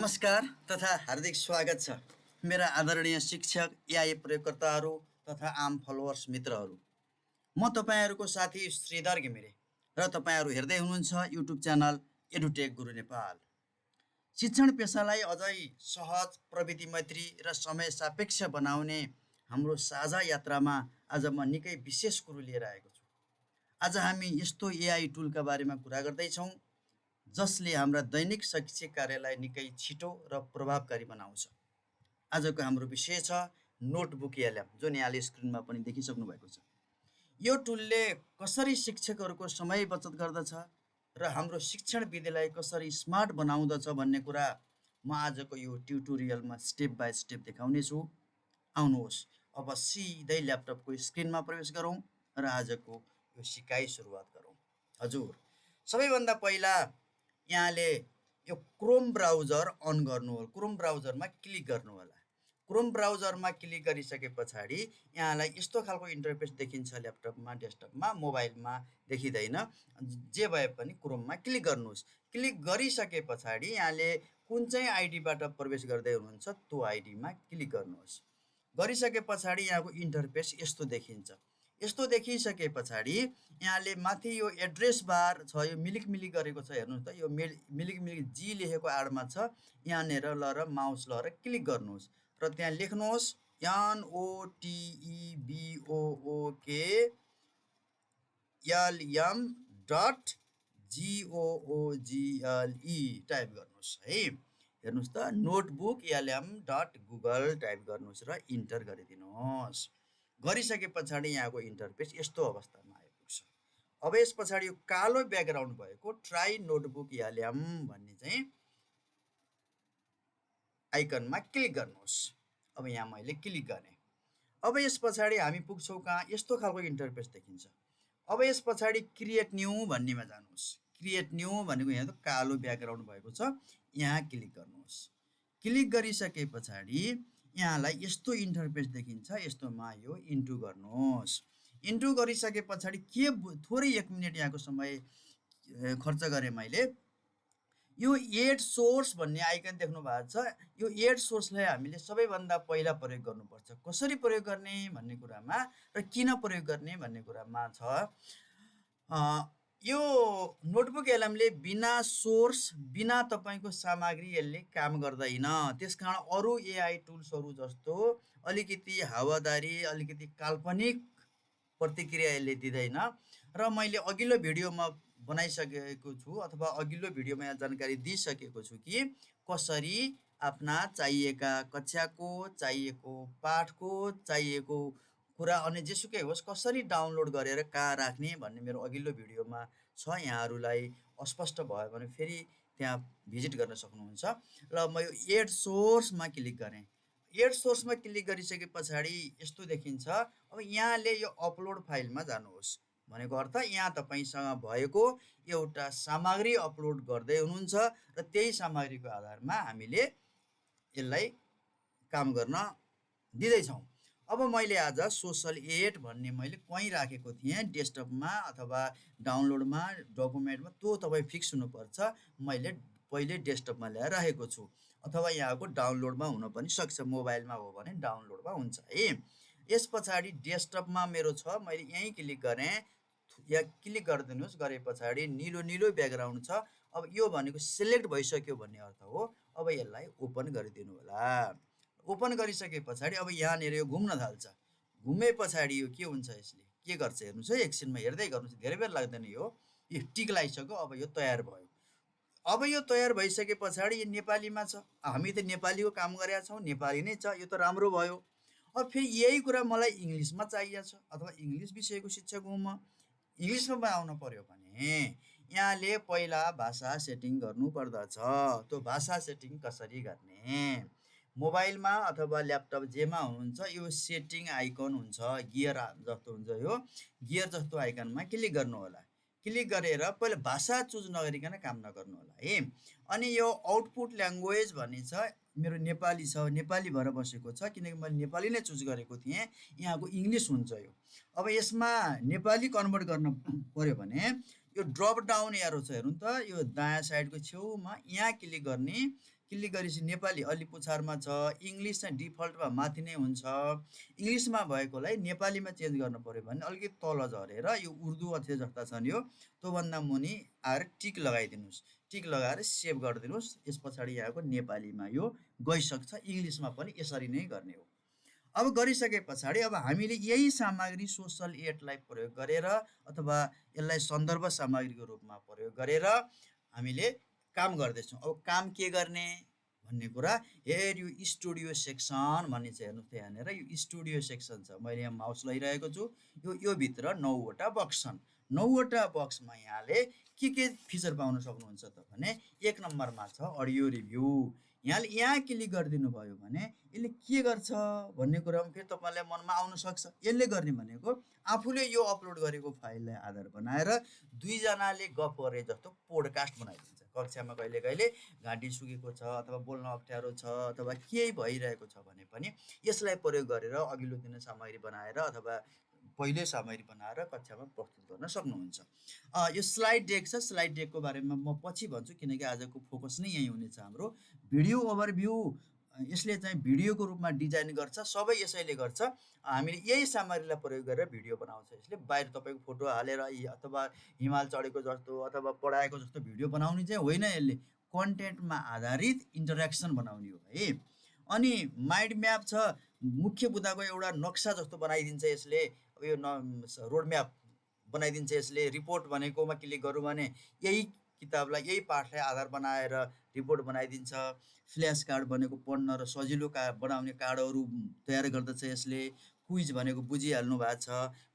नमस्कार तथा हार्दिक स्वागत छ मेरा आदरणीय शिक्षक एआई प्रयोगकर्ताहरू तथा आम फलोवर्स मित्रहरू। म तपाईँहरूको साथी श्रीधर घिमिरे र तपाईँहरू हेर्दै हुनुहुन्छ युट्युब च्यानल एडुटेक गुरु नेपाल। शिक्षण पेसालाई अझै सहज, प्रविधि मैत्री र समय सापेक्ष बनाउने हाम्रो साझा यात्रामा आज म निकै विशेष कुरो लिएर आएको छु। आज हामी यस्तो एआई टुलका बारेमा कुरा गर्दैछौँ जसले हाम्रा दैनिक शैक्षिक कार्यलाई निकै छिटो र प्रभावकारी बनाउँछ। आजको हाम्रो विषय छ नोटबुक एलएम, जुन यहाँले स्क्रिनमा पनि देखिसक्नु भएको छ। यो टुलले कसरी शिक्षकहरूको समय बचत गर्दछ र हाम्रो शिक्षण विधिलाई कसरी स्मार्ट बनाउँदछ भन्ने कुरा म आजको यो ट्युटोरियलमा स्टेप बाई स्टेप देखाउने छु। आउनुहोस् अब सिधै ल्यापटपको स्क्रिनमा प्रवेश गरौँ र आजको यो सिकाइ सुरुवात गरौँ। हजुर, सबैभन्दा पहिला यहाँले यो क्रोम ब्राउजर अन गर्नुहोला। क्रोम ब्राउजरमा क्लिक गर्नुहोला। क्रोम ब्राउजरमा क्लिक गरिसके पछाडि यहाँलाई यस्तो खालको इन्टरफेस देखिन्छ। ल्यापटपमा, डेस्कटपमा, मोबाइलमा देखिँदैन, जे भए पनि क्रोममा क्लिक गर्नुहोस्। क्लिक गरिसके पछाडि यहाँले कुन चाहिँ आइडीबाट प्रवेश गर्दै हुनुहुन्छ त्यो आइडीमा क्लिक गर्नुहोस्। गरिसके पछाडि यहाँको इन्टरफेस यस्तो देखिन्छ। यस्तो देखिसके पछाडि यहाँले माथि यो एड्रेस बार छ, यो मिलिक मिलिक गरेको छ, हेर्नुहोस् त, यो मिलिक मिलिक जी लेखेको आडमा छ। यहाँनिर ल र माउस ल र क्लिक गर्नुहोस् र त्यहाँ लेख्नुहोस् NOTEBOOKLM.GOOGLE टाइप गर्नुहोस् है। हेर्नुहोस् त, नोटबुक LM.Google टाइप गर्नुहोस् र इन्टर गरिदिनुहोस्। गरिसके पछाडि यहाँको इन्टरफेस यस्तो अवस्थामा आइपुग्छ। अब यस पछाडि यो कालो ब्याकग्राउन्ड भएको ट्राई नोटबुक एलएम भन्ने चाहिँ आइकनमा क्लिक गर्नुहोस्। अब यहाँ मैले क्लिक गरेँ। अब यस पछाडि हामी पुग्छौँ कहाँ, यस्तो खालको इन्टरफेस देखिन्छ। अब यस पछाडि क्रिएट न्यू भन्नेमा जानुहोस्। क्रिएट न्यू भनेको यहाँ त कालो ब्याकग्राउन्ड भएको छ, यहाँ क्लिक गर्नुहोस्। क्लिक गरिसके पछाडि यहाँलाई यस्तो इन्टरफेस देखिन्छ। यस्तोमा यो इन्टु गर्नुहोस्। इन्टु गरिसके पछाडि के थोरै 1 मिनट यहाँको समय खर्च गरेँ मैले। यो एड सोर्स भन्ने आइकन देख्नु भएको छ। यो एड सोर्सलाई हामीले सबैभन्दा पहिला प्रयोग गर्नुपर्छ। कसरी प्रयोग गर्ने भन्ने कुरामा र किन प्रयोग गर्ने भन्ने कुरामा छ। यो नोटबुक एलएमले बिना सोर्स, बिना तपाईँको सामग्री यसले काम गर्दैन। त्यसकारण अरू एआई टुल्सहरू जस्तो अलिकति हावादारी, अलिकति काल्पनिक प्रतिक्रिया यसले दिँदैन। र मैले अघिल्लो भिडियोमा बनाइसकेको छु अथवा अघिल्लो भिडियोमा यहाँ जानकारी दिइसकेको छु कि कसरी आफ्ना चाहिएका कक्षाको, चाहिएको पाठको, चाहिएको कुरा अनि जेसुकै होस् कसरी डाउनलोड गरेर कहाँ राख्ने भन्ने मेरो अघिल्लो भिडियोमा छ। यहाँहरूलाई अस्पष्ट भयो भने फेरि त्यहाँ भिजिट गर्न सक्नुहुन्छ। र म यो एड सोर्समा क्लिक गरेँ। एड सोर्समा क्लिक गरिसके पछाडि यस्तो देखिन्छ। अब यहाँले यो अपलोड फाइलमा जानुहोस्। भनेको अर्थ यहाँ तपाईँसँग भएको एउटा सामग्री अपलोड गर्दै हुनुहुन्छ र त्यही सामग्रीको आधारमा हामीले यसलाई काम गर्न दिँदैछौँ। अब मैले आज सोसल एड भन्ने मैले कहीँ राखेको थिएँ, डेस्कटपमा अथवा डाउनलोडमा, डकुमेन्टमा, त्यो तपाईँ फिक्स हुनुपर्छ। मैले पहिले डेस्कटपमा ल्याएर राखेको छु अथवा यहाँको डाउनलोडमा हुन पनि सक्छ। मोबाइलमा हो भने डाउनलोडमा हुन्छ है। यस पछाडि डेस्कटपमा मेरो छ, मैले यहीँ क्लिक गरेँ। यहाँ क्लिक गरिदिनुहोस्। गरे पछाडि निलो निलो ब्याकग्राउन्ड छ। अब यो भनेको सिलेक्ट भइसक्यो भन्ने अर्थ हो। अब यसलाई ओपन गरिदिनु होला। ओपन गरिसके पछाडि अब यहाँनिर यो घुम्न थाल्छ। घुमे पछाडि यो के हुन्छ, यसले के गर्छ हेर्नुहोस् है। एकछिनमा हेर्दै गर्नुहोस्, धेरै बेर लाग्दैन। यो टिक लगाइसक्यो। अब यो तयार भयो। अब यो तयार भइसके पछाडि यो नेपालीमा छ। हामी त नेपालीको काम गरेका छौँ, नेपाली नै छ, यो त राम्रो भयो। अब फेरि यही कुरा मलाई इङ्ग्लिसमा चाहिएको छ अथवा इङ्ग्लिस विषयको शिक्षक हुँ म। इङ्ग्लिसमा बनाउनु पर्यो भने यहाँले पहिला भाषा सेटिङ गर्नुपर्दछ। त्यो भाषा सेटिङ कसरी गर्ने, मोबाइलमा अथवा ल्यापटप जेमा हुनुहुन्छ यो सेटिङ आइकन हुन्छ, गियर जस्तो हुन्छ, यो गियर जस्तो आइकनमा क्लिक गर्नु होला। क्लिक गरेर पहिला भाषा चुज नगरिकन काम नगर्नु होला है। अनि यो आउटपुट ल्याङ्ग्वेज भन्ने छ, मेरो नेपाली छ, नेपाली भएर बसेको छ किनकि मैले नेपाली नै चुज गरेको थिएँ। यहाँको इङ्ग्लिस हुन्छ यो। अब यसमा नेपाली कन्भर्ट गर्न पर्यो भने यो ड्रप डाउन एरो छ, हेर्नु त, यो दायाँ साइडको छेउमा यहाँ क्लिक गर्ने। क्लिक गरेपछि नेपाली अलिपुछारमा छ, इङ्ग्लिस चाहिँ डिफल्टमा माथि नै हुन्छ। इङ्ग्लिसमा भएकोलाई नेपालीमा चेन्ज गर्नु पऱ्यो भने अलिकति तल झरेर यो उर्दू अक्षर जस्ता छन् यो त्योभन्दा मुनि आएर टिक लगाइदिनुहोस्। टिक लगाएर सेभ गरिदिनुहोस्। यस पछाडि यहाँको नेपालीमा यो गइसक्छ। इङ्ग्लिसमा पनि यसरी नै गर्ने हो। अब गरिसके पछाडि अब हामीले यही सामग्री सोसल एडलाई प्रयोग गरेर अथवा यसलाई सन्दर्भ सामग्रीको रूपमा प्रयोग गरेर हामीले काम गर्दैछौँ। अब काम के गर्ने भन्ने कुरा, हेर यो स्टुडियो सेक्सन भन्ने चाहिँ हेर्नुहोस् त यहाँनिर यो स्टुडियो सेक्सन छ। मैले यहाँ माउस लगाइरहेको छु। यो भित्र 9वटा बक्स छन्। 9वटा बक्समा यहाँले के फिचर पाउन सक्नुहुन्छ त भने 1 नम्बरमा छ अडियो रिभ्यू। यहाँले यहाँ क्लिक गरिदिनु भयो भने यसले के गर्छ भन्ने कुरामा फेरि तपाईँलाई मनमा आउन सक्छ। यसले गर्ने भनेको आफूले यो अपलोड गरेको फाइललाई आधार बनाएर दुईजनाले गफ गरे जस्तो पोडकास्ट बनाइदिन्छ। कक्षामा कहिले कहिले घाँटी सुकेको छ अथवा बोल्न अप्ठ्यारो छ अथवा केही भइरहेको छ भने पनि यसलाई प्रयोग गरेर अघिल्लो दिन सामग्री बनाएर अथवा पहिले सामग्री बनाएर कक्षामा प्रस्तुत गर्न सक्नुहुन्छ। यो स्लाइड डेक छ। स्लाइड डेकको बारेमा म पछि भन्छु किनकि आजको फोकस नै यही हुनेछ हाम्रो। भिडियो ओभरभ्यू यसले चाहिँ भिडियोको रूपमा डिजाइन गर्छ। सबै यसैले गर्छ। हामीले यही सामग्रीलाई प्रयोग गरेर भिडियो बनाउँछ। यसले बाहिर तपाईँको फोटो हालेर अथवा हिमाल चढेको जस्तो अथवा पढाएको जस्तो भिडियो बनाउने चाहिँ होइन। यसले कन्टेन्टमा आधारित इन्टरेक्सन बनाउने हो है। अनि माइन्ड म्याप छ। मुख्य बुदाको एउटा नक्सा जस्तो बनाइदिन्छ यसले। अब यो रोड म्याप बनाइदिन्छ यसले। रिपोर्ट भनेकोमा क्लिक गरौँ भने यही किताबलाई यही पाठलाई आधार बनाएर रिपोर्ट बनाइदिन्छ। फ्ल्यास कार्ड भनेको पढ्न र सजिलो बनाउने कार्डहरू तयार गर्दछ यसले। क्विज भनेको बुझिहाल्नु भएको छ।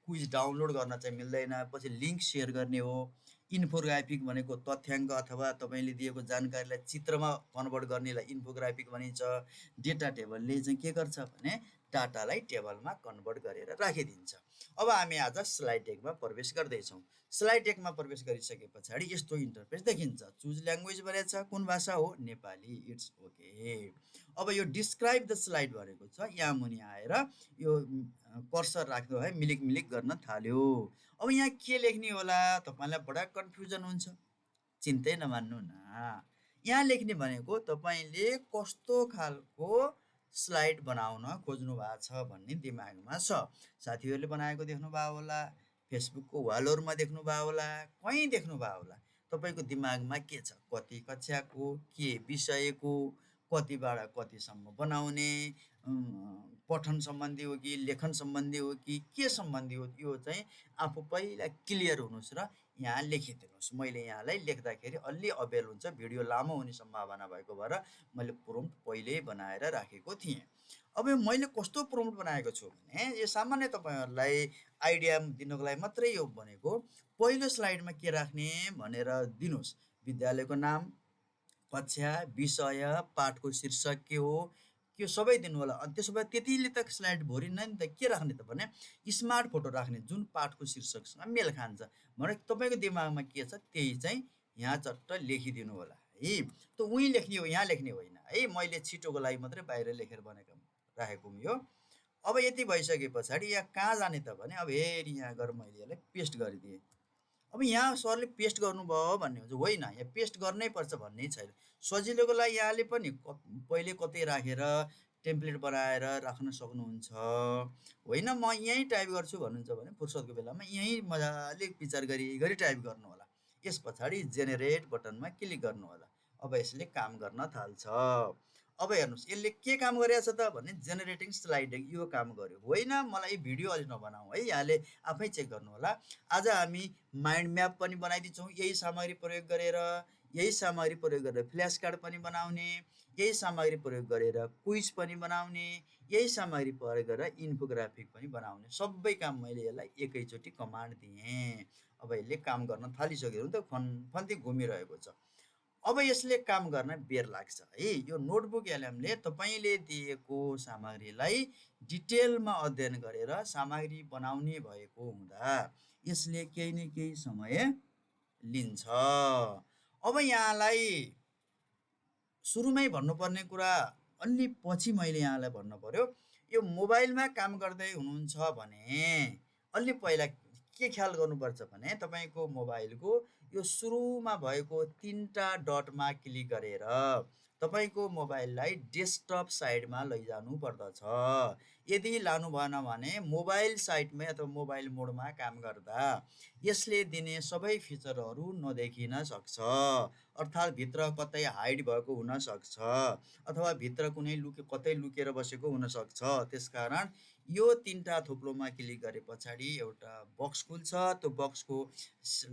क्विज डाउनलोड गर्न चाहिँ मिल्दैन, पछि लिङ्क सेयर गर्ने हो। इन्फोग्राफिक भनेको तथ्याङ्क अथवा तपाईँले दिएको जानकारीलाई चित्रमा कन्भर्ट गर्नेलाई इन्फोग्राफिक भनिन्छ। डेटा टेबलले चाहिँ के गर्छ भने डाटालाई टेबलमा कन्भर्ट गरेर राखिदिन्छ। अब हामी आज स्लाइड डेकमा प्रवेश गर्दैछौँ। स्लाइड डेकमा प्रवेश गरिसके पछाडि यस्तो इन्टरफेस देखिन्छ। चुज ल्याङ्ग्वेज भनेको छ, कुन भाषा हो? नेपाली। It's okay. अब यो डिस्क्राइब द स्लाइड भनेको छ। यहाँ मुनि आएर यो कर्सर राख्दो है मिलिक मिलिक गर्न थाल्यो। अब यहाँ के लेख्ने होला तपाईँलाई बडा कन्फ्युजन हुन्छ। चिन्तै नमान्नु न। यहाँ लेख्ने भनेको तपाईँले कस्तो खालको स्लाइड बनाउन खोज्नु भएको छ भन्ने दिमागमा छ। साथीहरूले बनाएको देख्नुभयो होला, फेसबुकको वालहरूमा देख्नुभयो होला, कहीँ देख्नुभयो होला। तपाईँको दिमागमा के छ? कति कक्षाको, के विषयको, कतिबाट कतिसम्म बनाउने, पठन सम्बन्धी हो कि लेखन सम्बन्धी हो कि के सम्बन्धी हो, यो चाहिँ आफू पहिला क्लियर हुनुहोस् र यहाँ लेखिदिनुहोस्। मैले यहाँलाई लेख्दाखेरि अलि अबेल हुन्छ, भिडियो लामो हुने सम्भावना भएको भएर मैले प्रोम्प्ट पहिल्यै बनाएर राखेको थिएँ। अब मैले कस्तो प्रोम्प्ट बनाएको छु भने यो सामान्य तपाईँहरूलाई आइडिया दिनको लागि मात्रै यो भनेको। पहिलो स्लाइडमा के राख्ने भनेर दिनुहोस्। विद्यालयको नाम, कक्षा, विषय, पाठको शीर्षक के हो, त्यो सबै दिनु होला। अनि त्यसो भए त्यतिले त स्लाइड भरिन्न नि त। के राख्ने त भने स्मार्ट फोटो राख्ने जुन पाठको शीर्षकसँग मेल खान्छ भने तपाईँको दिमागमा के छ त्यही चाहिँ यहाँ चट्ट लेखिदिनु होला है। त उहीँ लेख्ने हो, यहाँ लेख्ने होइन है। मैले छिटोको लागि मात्रै बाहिर लेखेर राखेको यो। अब यति भइसके पछाडि यहाँ कहाँ जाने त भने अब हेरि यहाँ गएर मैले यसलाई पेस्ट गरिदिएँ। अब यहाँ सरले पेस्ट गर्नुभयो भन्ने हुन्छ, होइन यहाँ पेस्ट गर्नै पर्छ भन्ने छैन। सजिलोको लागि यहाँले पनि पहिले कतै राखेर टेम्प्लेट बनाएर राख्न सक्नुहुन्छ। होइन म यहीँ टाइप गर्छु भन्नुहुन्छ भने फुर्सदको बेलामा यहीँ मजाले विचार गरी टाइप गर्नु होला। यस पछाडि जेनेरेट बटनमा क्लिक गर्नु होला। अब यसले काम गर्न थाल्छ। अब हेर्नुहोस् यसले के काम गरेछ त भने जेनेरेटिङ स्लाइड डेक यो काम गर्यो। होइन मलाई भिडियो अलि नबनाऊ है, यहाँले आफै चेक गर्नु होला। आज हामी माइन्ड म्याप पनि बनाइदिन्छौँ यही सामग्री प्रयोग गरेर। यही सामग्री प्रयोग गरेर फ्ल्यास कार्ड पनि बनाउने, यही सामग्री प्रयोग गरेर क्विज पनि बनाउने, यही सामग्री प्रयोग गरेर इन्फोग्राफिक पनि बनाउने। सबै काम मैले यसलाई एकैचोटि कमान्ड दिएँ। अब यसले काम गर्न थालिसक्यो त फन्ती घुमिरहेको छ। अब यसले काम गर्न बेर लाग्छ है। यो नोटबुक एलएमले तपाईँले दिएको सामग्रीलाई डिटेलमा अध्ययन गरेर सामग्री बनाउने भएको हुँदा यसले केही न केही समय लिन्छ। अब यहाँलाई सुरुमै भन्नुपर्ने कुरा अलि पछि मैले यहाँलाई भन्नु पर्यो। यो मोबाइलमा काम गर्दै हुनुहुन्छ भने अलि पहिला के ख्याल गर्नुपर्छ भने तपाईँको मोबाइलको यो सुरुमा भएको 3टा डटमा क्लिक गरेर तपाईँको मोबाइललाई डेस्कटप साइडमा लैजानु पर्दछ। यदि लानु भएन भने मोबाइल साइटमै अथवा मोबाइल मोडमा काम गर्दा यसले दिने सबै फिचरहरू नदेखिन सक्छ, अर्थात् भित्र कतै हाइड भएको हुनसक्छ अथवा भित्र कुनै कतै लुकेर बसेको हुनसक्छ। त्यसकारण यो तीनटा थोप्लोमा क्लिक गरे पछाडि एउटा बक्स खुल्छ। त्यो बक्सको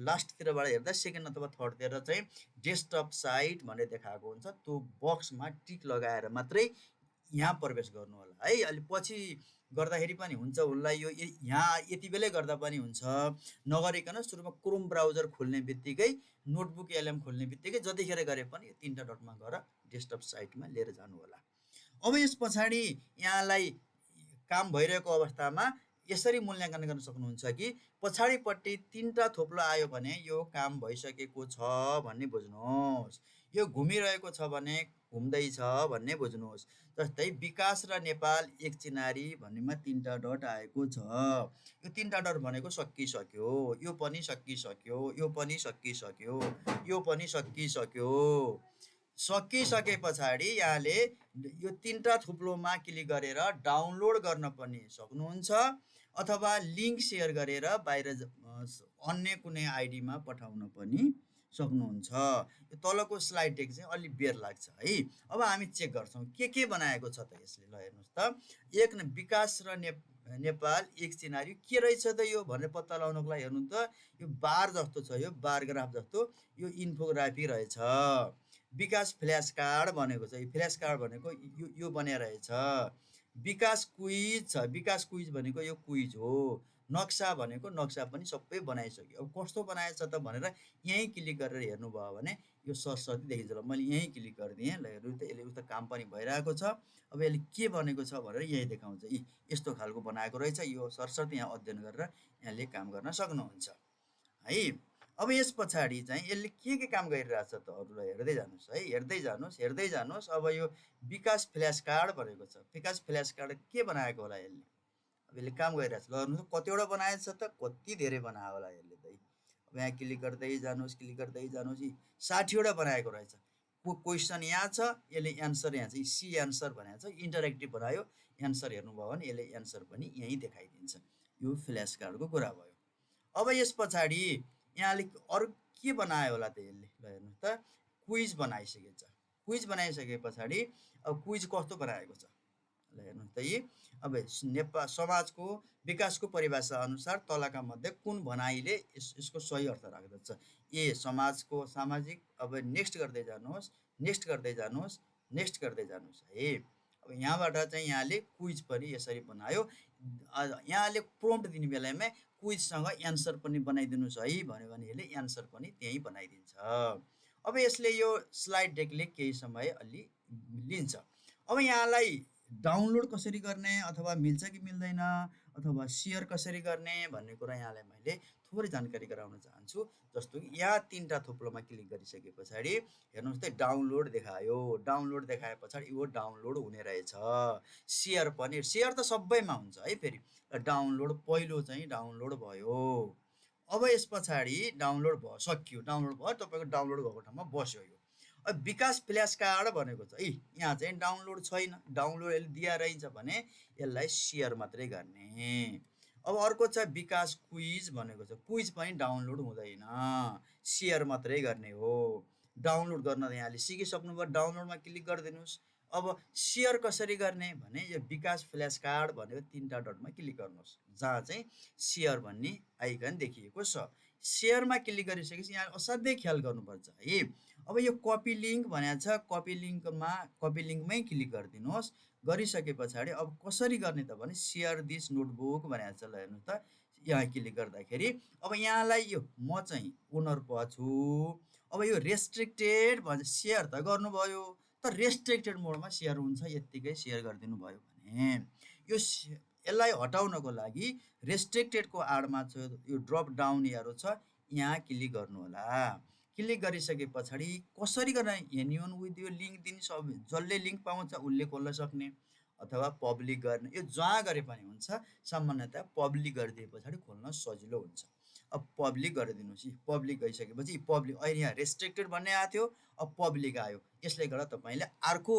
लास्टतिरबाट हेर्दा सेकेन्ड अथवा थर्डतिर चाहिँ डेस्कटप साइट भनेर देखाएको हुन्छ। त्यो बक्समा टिक लगाएर मात्रै यहाँ प्रवेश गर्नु होला है। अलि पछि गर्दाखेरि पनि हुन्छ उसलाई, यो यहाँ यति बेलै गर्दा पनि हुन्छ। नगरिकन सुरुमा क्रोम ब्राउजर खोल्ने बित्तिकै, नोटबुक एलएम खोल्ने बित्तिकै जतिखेर गरे पनि यो तीनटा डटमा गएर डेस्कटप साइटमा लिएर जानु होला। अब यस पछाडि यहाँलाई काम भइरहेको अवस्थामा यसरी मूल्याङ्कन गर्न सक्नुहुन्छ कि पछाडिपट्टि तीनटा थोप्लो आयो भने यो काम भइसकेको छ भन्ने बुझ्नुहोस्। यो घुमिरहेको छ भने घुम्दैछ भन्ने बुझ्नुहोस्। जस्तै विकास र नेपाल एक चिनारी भन्नेमा तीनटा डट आएको छ। यो तीनटा डट भनेको सकिसक्यो, यो पनि सकिसक्यो, यो पनि सकिसक्यो, यो पनि सकिसक्यो। सकिसके पछाडि यहाँले यो तीनटा थुप्लोमा क्लिक गरेर डाउनलोड गर्न पनि सक्नुहुन्छ अथवा लिङ्क सेयर गरेर बाहिर अन्य कुनै आइडीमा पठाउन पनि सक्नुहुन्छ। यो तलको स्लाइड डेक चाहिँ अलि बेर लाग्छ है। अब हामी चेक गर्छौँ के बनाएको छ त यसले। ल हेर्नुहोस् त, एक विकास र नेपाल एक चिनारी के रहेछ त यो भनेर पत्ता लगाउनको लागि हेर्नु त, यो बार जस्तो छ, यो बार ग्राफ जस्तो यो इन्फोग्राफी रहेछ। विकास फ्ल्यास कार्ड भनेको छ, यो फ्ल्यास कार्ड भनेको यो बन्या रहेछ। विकास क्विज छ, विकास क्विज भनेको यो क्विज हो। नक्सा भनेको नक्सा पनि सबै बनाइसक्यो। अब कस्तो बनाएछ त भनेर यहीँ क्लिक गरेर हेर्नुभयो भने यो सरस्वती देखिन्छ। ल मैले यहीँ क्लिक गरिदिएँ। ल हेर्नु त, यसले उता काम पनि भइरहेको छ। अब यसले के बनेको छ भनेर यहीँ देखाउँछ, यस्तो खालको बनाएको रहेछ। यो सरस्वती यहाँ अध्ययन गरेर यहाँले काम गर्न सक्नुहुन्छ है। अब यस पछाडि चाहिँ यसले के काम गरिरहेछ त अरूलाई हेर्दै जानुहोस् है, हेर्दै जानुहोस्, हेर्दै जानुहोस्। अब यो विकास फ्ल्यास कार्ड भनेको छ, विकास फ्ल्यास कार्ड के बनाएको होला यसले। अब यसले काम गरिरहेछ। ल हेर्नुहोस् कतिवटा बनाएछ त, कति धेरै बनायो होला यसले त। अब यहाँ क्लिक गर्दै जानुहोस्, क्लिक गर्दै जानुहोस्, 60वटा बनाएको रहेछ। क्वेसन यहाँ छ, यसले एन्सर यहाँ छ, सी एन्सर भनेको छ। इन्टरेक्टिभ बनायो, एन्सर हेर्नुभयो भने यसले एन्सर पनि यहीँ देखाइदिन्छ। यो फ्ल्यास कार्डको कुरा भयो। अब यस पछाडि यहाँले अरू के बनायो होला त यसले। ल हेर्नुहोस् त, क्विज बनाइसकेको छ। क्विज बनाइसके पछाडि अब क्विज कस्तो बनाएको छ ल हेर्नुहोस् त। अब नेपाल समाजको विकासको परिभाषा अनुसार तलका मध्ये कुन भनाइले यसको सही अर्थ राख्दछ। ए समाजको सामाजिक। अब नेक्स्ट गर्दै जानुहोस्, नेक्स्ट गर्दै जानुहोस्, नेक्स्ट गर्दै जानुहोस् है। अब यहाँबाट चाहिँ यहाँले क्विज पनि यसरी बनायो। यहाँले प्रोम्प्ट दिने बेलामा क्विजसँग एन्सर पनि बनाइदिनुहोस् है भन्यो भने यसले एन्सर पनि त्यहीँ बनाइदिन्छ। अब यसले यो स्लाइड डेकले केही समय अलि लिन्छ। अब यहाँलाई डाउनलोड कसरी गर्ने अथवा मिल्छ कि मिल्दैन अथवा सेयर कसरी गर्ने भन्ने कुरा यहाँलाई मैले थोरै जानकारी गराउन चाहन्छु। जस्तो कि यहाँ तीनटा थोप्लोमा क्लिक गरिसके पछाडि हेर्नुहोस् त, डाउनलोड देखायो। डाउनलोड देखाए पछाडि यो डाउनलोड हुने रहेछ। सेयर पनि, सेयर त सबैमा हुन्छ है। फेरि डाउनलोड पहिलो चाहिँ डाउनलोड भयो। अब यस पछाडि डाउनलोड भयो, सक्यो, डाउनलोड भयो, तपाईँको डाउनलोड भएको ठाउँमा बस्यो यो। अब विकास फ्ल्यास कार्ड भनेको छ, यहाँ चाहिँ डाउनलोड छैन। डाउनलोड यसले दिया रहेछ भने यसलाई सेयर मात्रै गर्ने। अब अर्को छ विकास क्विज भनेको छ, क्विज पनि डाउनलोड हुँदैन, सेयर मात्रै गर्ने हो। डाउनलोड गर्न त यहाँले सिकिसक्नुभयो, डाउनलोडमा क्लिक गरिदिनुहोस्। अब सेयर कसरी गर्ने भने यो विकास फ्ल्यास कार्ड भनेको तीनटा डटमा क्लिक गर्नुहोस्, जहाँ चाहिँ सेयर भन्ने आइकन देखिएको छ। सेयरमा क्लिक गरिसकेपछि यहाँ असाध्यै ख्याल गर्नुपर्छ है। अब यो कपी लिङ्क भनेको छ, कपी लिङ्कमै क्लिक गरिदिनुहोस्। गरिसके पछाडि अब कसरी गर्ने त भने सेयर दिस नोटबुक भनेको छ। ल हेर्नुहोस् त, यहाँ क्लिक गर्दाखेरि अब यहाँलाई यो म चाहिँ ओनर पो छु। अब यो रेस्ट्रिक्टेड भन्छ, सेयर त गर्नुभयो तर रेस्ट्रिक्टेड मोडमा सेयर हुन्छ, यत्तिकै सेयर गरिदिनु भयो भने यो यसलाई हटाउनको लागि रेस्ट्रिक्टेडको आडमा छ यो ड्रप डाउन एरो छ, यहाँ क्लिक गर्नु होला। क्लिक गरिसके पछाडि कसरी गर्ने, एनिवन विथ यो लिङ्क दिने, सब जसले लिङ्क पाउँछ उसले खोल्न सक्ने अथवा पब्लिक गर्ने, यो जहाँ गरे पनि हुन्छ। सामान्यतया पब्लिक गरिदिए पछाडि खोल्न सजिलो हुन्छ। अब पब्लिक गरिदिनुहोस्। यी पब्लिक गइसकेपछि पब्लिक अहिले यहाँ रेस्ट्रिक्टेड भन्ने आएको थियो, अब पब्लिक आयो। यसले गर्दा तपाईँले अर्को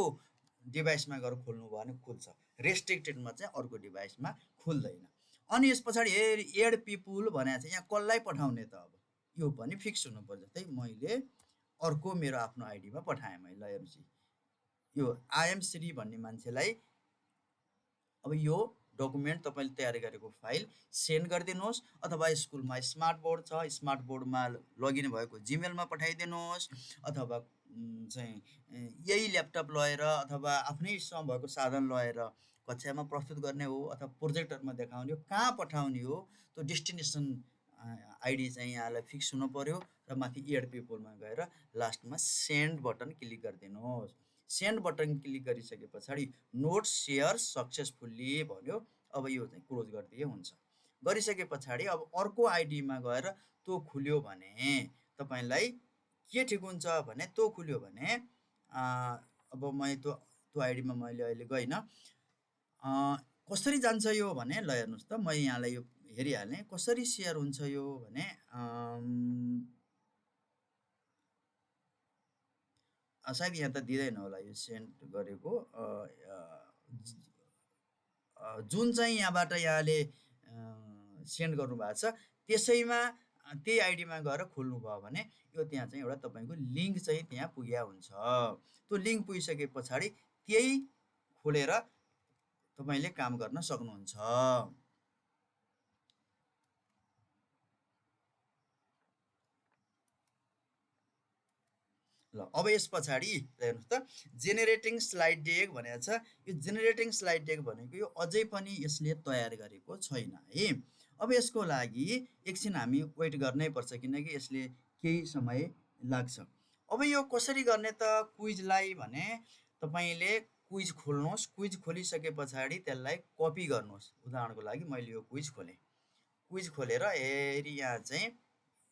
डिभाइसमा गएर खोल्नुभयो भने खुल्छ, रेस्ट्रिक्टेडमा चाहिँ अर्को डिभाइसमा खुल्दैन। अनि यस पछाडि एड पिपुल भनेको चाहिँ यहाँ कसलाई पठाउने त, अब यो पनि फिक्स हुनुपर्छ। जस्तै मैले अर्को मेरो आफ्नो आइडीमा पठाएँ मैले, ल हेर्नुहोस् यो आइएम श्री भन्ने मान्छेलाई अब यो डकुमेन्ट तपाईँले तयार गरेको फाइल सेन्ड गरिदिनुहोस्, अथवा स्कुलमा स्मार्ट बोर्ड छ, स्मार्ट बोर्डमा लगइन भएको जिमेलमा पठाइदिनुहोस्, अथवा चाहिँ यही ल्यापटप लगेर अथवा आफ्नैसँग भएको साधन लगेर कक्षामा प्रस्तुत गर्ने हो अथवा प्रोजेक्टरमा देखाउने हो, कहाँ पठाउने हो त्यो डेस्टिनेसन आइडी चाहिँ यहाँलाई फिक्स हुनु पऱ्यो। र माथि एड पिपलमा गएर लास्टमा सेन्ड बटन क्लिक गरिदिनुहोस्। सेन्ड बटन क्लिक गरिसके पछाडि नोट सेयर सक्सेसफुल्ली भन्यो, अब यो चाहिँ क्लोज गरिदिए हुन्छ। गरिसके पछाडि अब अर्को आइडीमा गएर त्यो खुल्यो भने तपाईँलाई के ठिक हुन्छ भने, त्यो खुल्यो भने अब मैले त्यो आइडीमा मैले अहिले गइनँ, कसरी जान्छ यो भने, ल हेर्नुहोस् त, म यहाँलाई यो हेरिहालेँ कसरी सेयर हुन्छ यो भने, सायद यहाँ त दिँदैन होला यो सेन्ड गरेको, जुन चाहिँ यहाँबाट यहाँले सेन्ड गर्नुभएको छ त्यसैमा त्यही आइडीमा गएर खोल्नुभयो भने यो त्यहाँ चाहिँ एउटा तपाईँको लिङ्क चाहिँ त्यहाँ पुग्या हुन्छ। त्यो लिङ्क पुगिसके पछाडि त्यही खोलेर तपाईँले काम गर्न सक्नुहुन्छ। ल अब यस पछाडि हेर्नुहोस् त, जेनेरेटिङ स्लाइड डेक भनेको छ। यो जेनेरेटिङ स्लाइड डेक भनेको यो अझै पनि यसले तयार गरेको छैन है। अब यसको लागि एकछिन हामी वेट गर्नै पर्छ, किनकि यसले केही समय लाग्छ। अब यो कसरी गर्ने त क्विजलाई भने, तपाईँले क्विज खोल्नुहोस्, क्विज खोलिसके पछाडि त्यसलाई कपी गर्नुहोस्। उदाहरणको लागि मैले यो क्विज खोलेँ, क्विज खोलेर हेरी यहाँ चाहिँ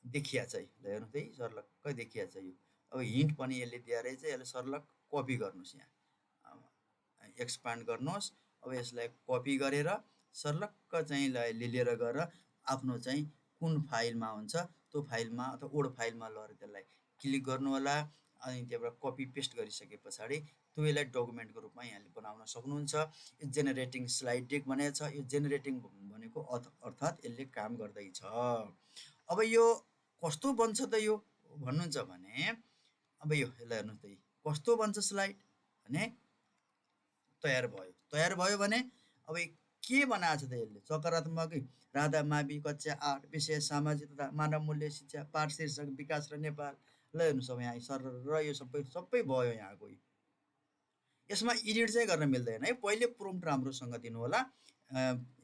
देखिया छ, ल हेर्नुहोस् है, सर्लक्कै देखिया छ यो। अब हिन्ट पनि यसले दिएर चाहिँ यसलाई सर्लक कपी गर्नुहोस्, यहाँ एक्सपान्ड गर्नुहोस्। अब यसलाई कपी गरेर सर्लक्क चाहिँ लिएर गएर आफ्नो चाहिँ कुन फाइलमा हुन्छ त्यो फाइलमा अथवा ओड फाइलमा लगेर त्यसलाई क्लिक गर्नु होला। अनि त्यहाँबाट कपी पेस्ट गरिसके पछाडि त्यो यसलाई डकुमेन्टको रूपमा यहाँले बनाउन सक्नुहुन्छ। यो जेनेरेटिङ स्लाइड डेक भनेको छ। यो जेनेरेटिङ भनेको अर्थात् यसले काम गर्दैछ। अब यो कस्तो बन्छ त यो भन्नुहुन्छ भने, अब यो यसलाई हेर्नुहोस् त, कस्तो बन्छ स्लाइड भने तयार भयो। तयार भयो भने अब के बनाएको छ त यसले, सकारात्मक राधा मावि कक्षा 8 विषय सामाजिक तथा मानव मूल्य शिक्षा, पाठ शीर्षक विकास र नेपाल। ल हेर्नुहोस् अब यहाँ सर र यो सबै भयो यहाँको। यसमा एडिट चाहिँ गर्न मिल्दैन है, पहिले प्रोम्प्ट राम्रोसँग दिनु होला।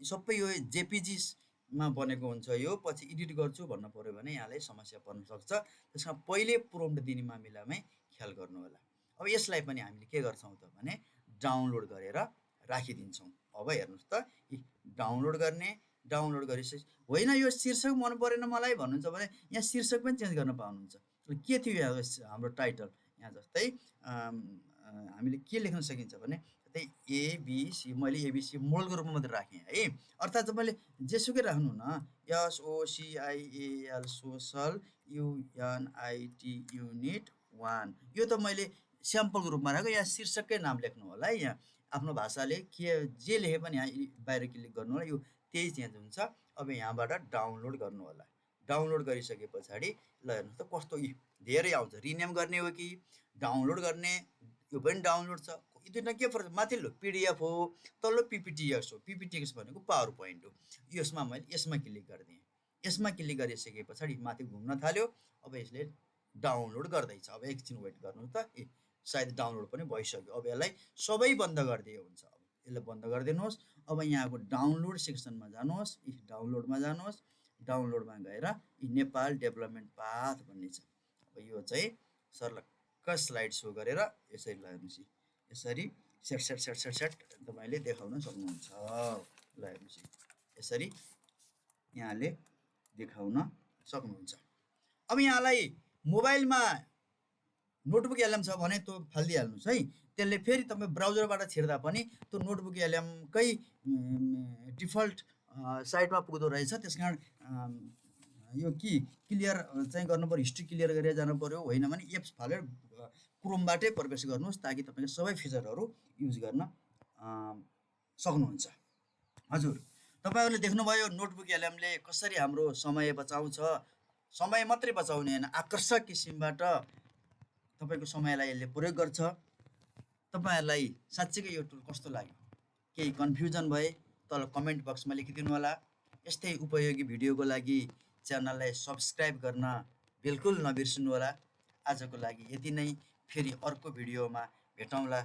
सबै यो जेपिजीमा बनेको हुन्छ, यो पछि एडिट गर्छु भन्नु पऱ्यो भने यहाँलाई समस्या पर्न सक्छ। त्यसमा पहिले प्रोम्प्ट दिने मामिलामै ख्याल गर्नु होला। अब यसलाई पनि हामीले के गर्छौँ त भने डाउनलोड गरेर राखिदिन्छौँ। अब हेर्नुहोस् त, डाउनलोड गर्ने, डाउनलोड गरिसकेपछि होइन यो शीर्षक मन परेन मलाई भन्नुहुन्छ भने यहाँ शीर्षक पनि चेन्ज गर्न पाउनुहुन्छ। के थियो यहाँ हाम्रो टाइटल, यहाँ जस्तै हामीले के लेख्न सकिन्छ भने त्यही एबिसी, मैले एबिसी मोडलको रूपमा मात्रै राखेँ है। अर्थात् मैले जेसुकै राख्नु न, SOCIAL सोसल UNIT युनिट 1, यो त मैले स्याम्पलको रूपमा राखेको। यहाँ शीर्षककै नाम लेख्नु होला है। यहाँ आफ्नो भाषाले के जे लेखे पनि यहाँ बाहिर क्लिक गर्नु होला, यो त्यही चेन्ज हुन्छ। अब यहाँबाट डाउनलोड गर्नु होला। डाउनलोड गरिसके पछाडि ल हेर्नुहोस् त कस्तो धेरै आउँछ, रिनेम गर्ने हो कि डाउनलोड गर्ने, यो पनि डाउनलोड छ। यो दुईवटा के फरक, माथिल्लो पिडिएफ हो, तल्लो पिपिटिएक्स हो। पिपिटिएक्स भनेको पावर पोइन्ट हो। यसमा मैले यसमा क्लिक गरिदिएँ। यसमा क्लिक गरिसके पछाडि माथि घुम्न थाल्यो। अब यसले डाउनलोड गर्दैछ। अब एकछिन वेट गर्नु त, सायद डाउनलोड पनि भइसक्यो। अब यसलाई सबै बन्द गरिदिए हुन्छ। अब यसलाई बन्द गरिदिनुहोस्। अब यहाँको डाउनलोड सेक्सनमा जानुहोस्, डाउनलोडमा जानुहोस्। डाउनलोडमा गएर नेपाल डेभलपमेन्ट पाथ भन्ने छ। अब यो चाहिँ सर्लक्क स्लाइड सो गरेर यसरी हेर्नुहोस्, यसरी set set set set set तपाईँले देखाउन सक्नुहुन्छ। ल हेर्नुहोस्, यसरी यहाँले देखाउन सक्नुहुन्छ। अब यहाँलाई मोबाइलमा नोटबुक एलएम छ भने त्यो फालिदिइहाल्नुहोस् है। त्यसले फेरि तपाईँ ब्राउजरबाट छिर्दा पनि त्यो नोटबुक एलएमकै डिफल्ट साइटमा पुग्दो रहेछ। त्यस कारण यो क्लियर चाहिँ गर्नु पर्यो, हिस्ट्री क्लियर गरेर जानु पर्यो, होइन भने एप्स फालेर क्रोमबाटै प्रवेश गर्नुहोस् ताकि तपाईँको सबै फिचरहरू युज गर्न सक्नुहुन्छ। हजुर, तपाईँहरूले देख्नुभयो नोटबुक एलएमले कसरी हाम्रो समय बचाउँछ। समय मात्रै बचाउने होइन, आकर्षक किसिमबाट तपाईँको समयलाई यसले प्रयोग गर्छ। तपाईँहरूलाई साँच्चीकै यो टुल कस्तो लाग्यो? केही कन्फ्युजन भए तल कमेन्ट बक्समा लेखिदिनु होला। यस्तै उपयोगी भिडियोको लागि च्यानललाई सब्सक्राइब गर्न बिल्कुल नबिर्सिनु होला। आजको लागि यति नै, फेरि अर्को भिडियोमा भेटौँला।